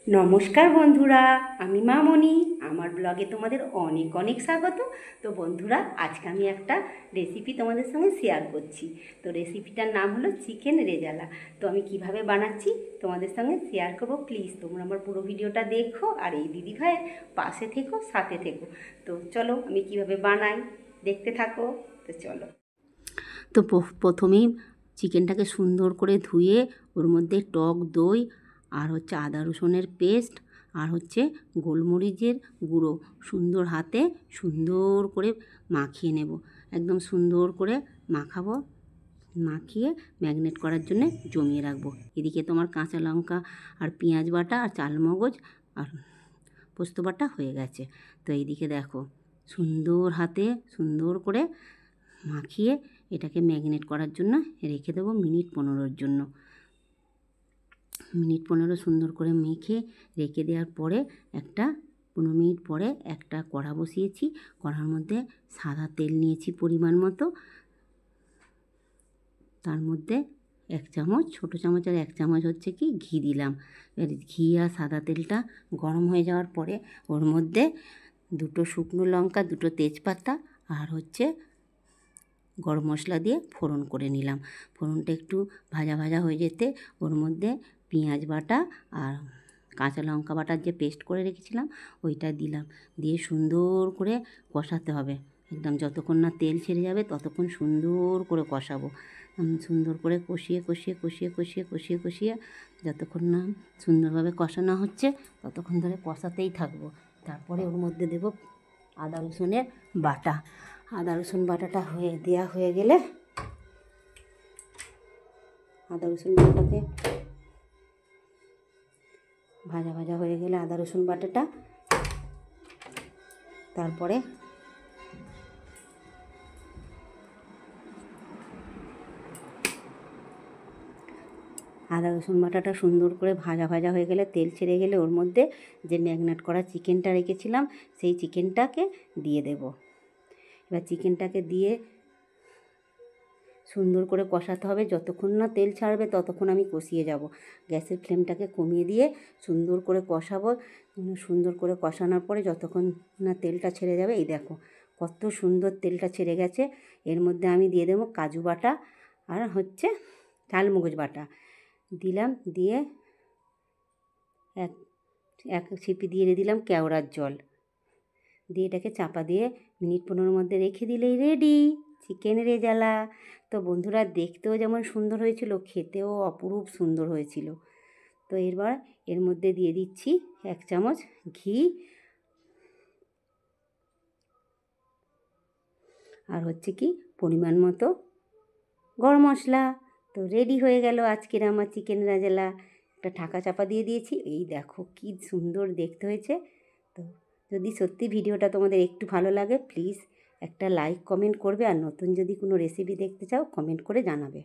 নমস্কার বন্ধুরা, আমি মামনি। আমার ব্লগে তোমাদের অনেক অনেক স্বাগত। তো বন্ধুরা, আজকে আমি একটা রেসিপি তোমাদের সঙ্গে শেয়ার করছি। তো রেসিপিটার নাম হলো চিকেন রেজালা। তো আমি কিভাবে বানাচ্ছি তোমাদের সঙ্গে শেয়ার করবো। প্লিজ তোমরা আমার পুরো ভিডিওটা দেখো আর এই দিদিভাইয়ের পাশে থেকো, সাথে থেকো। তো চলো আমি কিভাবে বানাই দেখতে থাকো। তো চলো। তো প্রথমেই চিকেনটাকে সুন্দর করে ধুয়ে ওর মধ্যে টক দই আর হচ্ছে আদা রসুনের পেস্ট আর হচ্ছে গোলমরিচের গুঁড়ো সুন্দর হাতে সুন্দর করে মাখিয়ে নেব। একদম সুন্দর করে মাখাবো, মাখিয়ে ম্যাগনেট করার জন্য জমিয়ে রাখবো। এদিকে তোমার কাঁচা লঙ্কা আর পেঁয়াজ বাটা আর চালমগজ আর পোস্ত বাটা হয়ে গেছে। তো এইদিকে দেখো সুন্দর হাতে সুন্দর করে মাখিয়ে এটাকে ম্যাগনেট করার জন্য রেখে দেবো মিনিট 15-র জন্য। মিনিট 15 সুন্দর করে মেখে রেখে দেওয়ার পরে 15 মিনিট পরে একটা কড়া বসিয়েছি। কড়ার মধ্যে সাদা তেল নিয়েছি পরিমাণ মতো। তার মধ্যে 1 চামচ, ছোটো চামচ আর 1 চামচ হচ্ছে কি ঘি দিলাম। এবার ঘি আর সাদা তেলটা গরম হয়ে যাওয়ার পরে ওর মধ্যে 2 শুকনো লঙ্কা, 2 তেজপাতা আর হচ্ছে গরম মশলা দিয়ে ফোড়ন করে নিলাম। ফোড়নটা একটু ভাজা ভাজা হয়ে যেতে ওর মধ্যে পেঁয়াজ বাটা আর কাঁচা লঙ্কা বাটার যে পেস্ট করে রেখেছিলাম ওইটা দিলাম। দিয়ে সুন্দর করে কষাতে হবে। একদম যতক্ষণ না তেল ছেড়ে যাবে ততক্ষণ সুন্দর করে কষাবো। সুন্দর করে কষিয়ে কষিয়ে কষিয়ে কষিয়ে কষিয়ে কষিয়ে যতক্ষণ না সুন্দরভাবে কষানো হচ্ছে ততক্ষণ ধরে কষাতেই থাকবো। তারপরে ওর মধ্যে দেব আদা রসুনের বাটা। আদা রসুন বাটাটা দেওয়া হয়ে গেলে আদা রসুন বাটাকে ভাজা ভাজা হয়ে গেলে আদা রসুন বাটাটা তারপরে আদা রসুন বাটাটা সুন্দর করে ভাজা ভাজা হয়ে গেলে তেল ছেড়ে গেলে ওর মধ্যে যে ম্যাগনেট করা চিকেনটা রেখেছিলাম সেই চিকেনটাকে দিয়ে দেব। এবার চিকেনটাকে দিয়ে সুন্দর করে কষাতে হবে। যতক্ষণ না তেল ছাড়বে ততক্ষণ আমি কষিয়ে যাব। গ্যাসের ফ্লেমটাকে কমিয়ে দিয়ে সুন্দর করে কষাবো। সুন্দর করে কষানোর পরে যতক্ষণ না তেলটা ছেড়ে যাবে, এই দেখো কত সুন্দর তেলটা ছেড়ে গেছে। এর মধ্যে আমি দিয়ে দেবো কাজু বাটা আর হচ্ছে চালমগজ বাটা দিলাম। দিয়ে এক ছিপি দিয়ে দিলাম কেওড়ার জল দিয়ে এটাকে চাপা দিয়ে মিনিট 15-র মধ্যে রেখে দিলেই রেডি চিকেন রেজালা। তো বন্ধুরা, দেখতেও যেমন সুন্দর হয়েছিল, খেতেও অপরূপ সুন্দর হয়েছিল। তো এবার এর মধ্যে দিয়ে দিচ্ছি 1 চামচ ঘি আর হচ্ছে কি পরিমাণ মতো গরম মশলা। তো রেডি হয়ে গেল আজকের আমার চিকেন রেজালা। একটা ঢাকা চাপা দিয়ে দিয়েছি। এই দেখো কি সুন্দর দেখতে হয়েছে। তো যদি সত্যি ভিডিওটা তোমাদের একটু ভালো লাগে প্লিজ একটা লাইক কমেন্ট করবে, আর নতুন যদি কোনো রেসিপি দেখতে চাও কমেন্ট করে জানাবে।